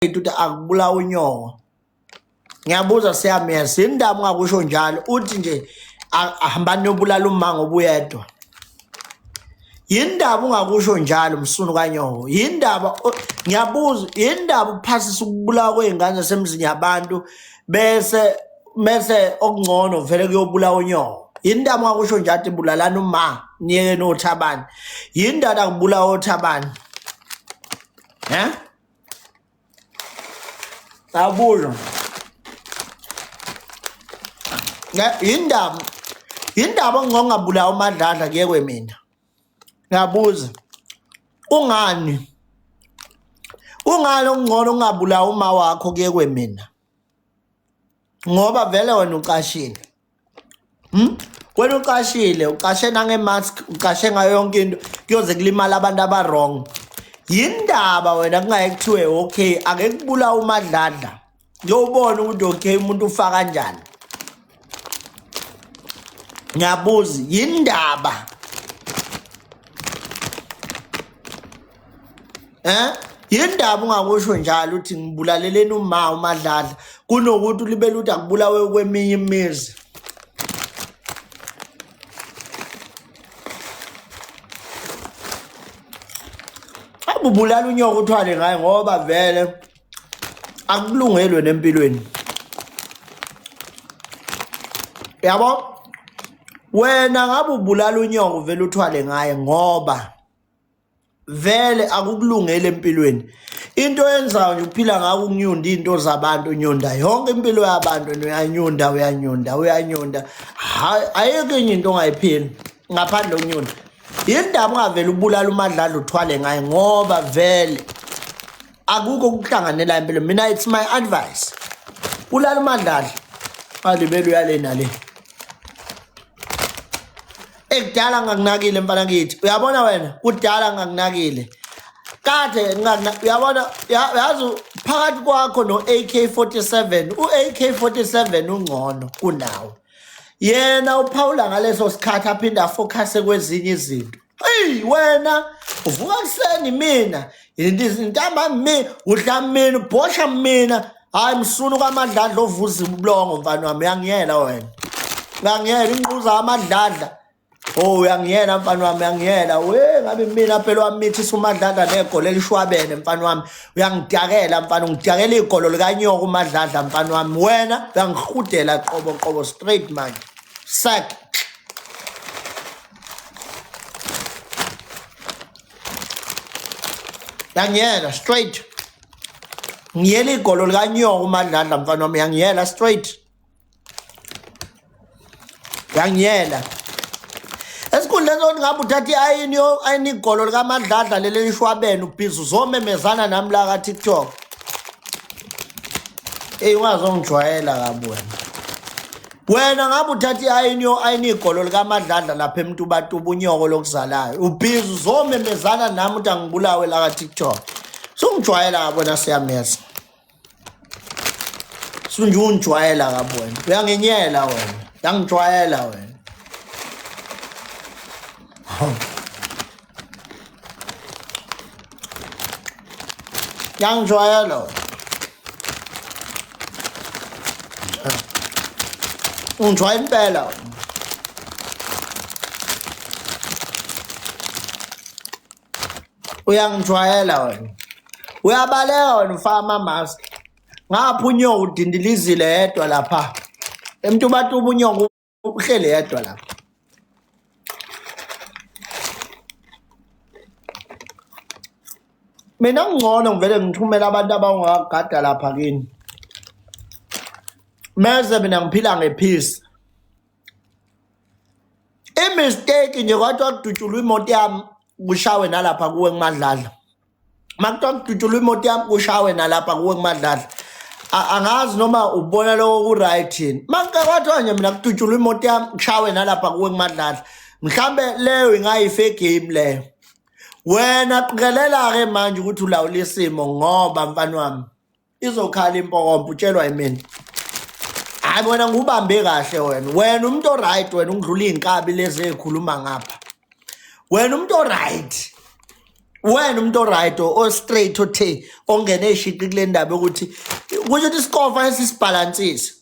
uthi akubulawa unyoko. Ngiyabuza siyameza indaba ungakusho njalo uthi nje ahambani yobulala umango obuyedwa. Yindaba ungakusho njalo msunu kanyoko. Yindaba ngiyabuza indaba uphasisa ukubulawa kweingane zasemzini yabantu bese okungcono vele kuyobulawa unyoko. Yindaba ungakusho njalo ibulalana uma niyeke noThabani. Yindaba kubulawa oThabani. Abuzo. Yindaba ngongabulawa uMadladla kuyekwe mina. Ngiyabuza. Ungani ongcono ungabulawa uma wakho kuyekwe mina? Ngoba vele wena uqashile. Wena uqashile, uqashe nangemask, uqashe ngayo yonke into kuyoze kulimala abantu abarong. Yindaba wena kungaye kuthiwe okay ake kubulawa uMadladla. Ngiyobona ukuthi okay umuntu ufaka kanjani. Ngiyabuza yindaba. Yindaba ungakusho njalo uthi ngibulaleleni uMadladla kunokuthi libele ukuthi akubulawe kweminye imizi. Ubulala unyoko uthwale ngaye ngoba vele akulungelwe nempilweni. Yabo wena ngabe ubulala unyoko vele uthwale ngaye ngoba vele akukulungele empilweni. Into yenzayo nje uphila ngako ukunyunda into zabantu unyunda yonke impilo yabantu uyanyunda. Ayeke enye into ongayiphila ngaphandle ukunyunda. Yindaba ungavele ubulala uMadladla uthwale ngaye ngoba vele akukho ukuhlanganela empilweni. Mina it's my advice. Bulala uMadladla. Alibele uyalena le. Ekudala ngakunakile mfana ngithi. Uyabona wena kudala ngakunakile. Kade uyabona yazi phakathi kwakho no AK47 uAK47 ungcono kunawo. Yena uPaula ngaleso sikhathi aphinda focus kwezinye izinto. Hey wena uvuka kuseni mina intamba mina udla mina ubhosha mina hayi msunu kaMadladla ovuza ubulongo mfana wami uyangiyela wena. Uyangiyela inquza kaMadladla. Oh uyangiyela mfana wami uyangiyela we ngabe mina phela wamithisa uMadladla negolo elishwabene mfana wami uyangidakela mfana ungidakela igolo likanyoko uMadladla mfana wami wena uyangihudela qobo straight man sack yangiyela straight ngiyela igolo likanyoko uMadladla mfana wami yangiyela straight yangiyela. Esikhundleni sokuthi ngabe uthatha ayini igolo likaMadladla leli lishwabene ubhizi uzomemezana nami la ka TikTok. Ungazongijwayela kabi wena. Wena ngabe uthatha ayini igolo likaMadladla lapha eMtubatuba unyoko lokuzalayo. Ubhizi uzomemezana nami ukuthi angibulawe la ka TikTok. Sungijwayela kabi wena siyameza. Sunje ungijwayela kabi wena. Uyanginyela wena. Uyangijwayela wena. Uyangijwayela. Ungijwayela impela. Uyangijwayela wena. Uyabaleka wena ufaka ama-mask. Ngapha unyoko udindilizile yedwa lapha. Emtubatuba unyoko uhlele yedwa lapha. Mina ngcono ngivele ngithumela abantu abangagada lapha kini. Mase mina ngiphila ngepeace. Mistake nje kwathiwa kudutshulwa imoto yami kushawe nalapha kuwe kuMadladla. Makuthiwa kudutshulwa imoto yami kushawe nalapha kuwe kuMadladla. Angazi noma ubona lokho ku right yini. Kwathiwa nje mina kudutshulwa imoto yami kushawe nalapha kuwe kuMadladla. Mhlambe leyo ingayife game leyo. Wena qikelela ke manje ukuthi ulawula isimo ngoba mfana wami izokhala impoko utshelwa yimina. Hayi wena ngubambe kahle wena umuntu o right wena ungidlula inkabi lezi ezikhuluma ngapha. Wena umuntu o right wena umuntu oright o straight othe ongene eshiqi kule ndaba ukuthi kusho ukuthi isikova esisibalansise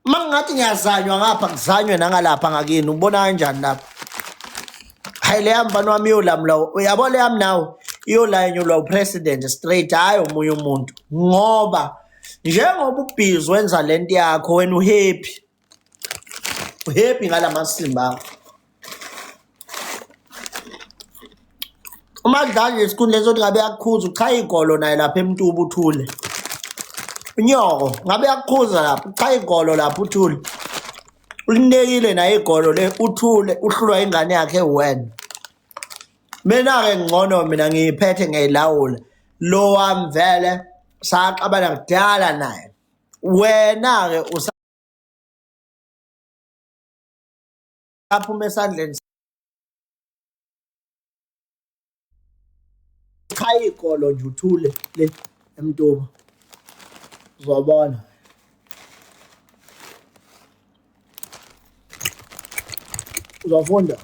mangathi ngiyazanywa ngapha kuzanywe nangalapha ngakini ubona kanjani lapha hayi le mbani wami yolamla uyabo le yami nawe iyolanyulwa upresident straight hayi omunye umuntu ngoba njengoba ubhizi wenza lento yakho wena uhappy ngalamasimba akho uma kudlala lesikhundla lesothi ngabe yakukhuza uchaya igolo naye lapha emntuba uthule unyoko ngabe yakukhuza lapha uchaya igolo lapha uthule ulinekile naye igolo le uthule uhlulwa ingane yakhe wena mina-ke ngcono mina ngiyiphethe ngiyilawula lo wami vele saxabana kudala naye wena-ke usaphuma esandleni chaya igolo nje uthule le emntuba uzobona uzofunda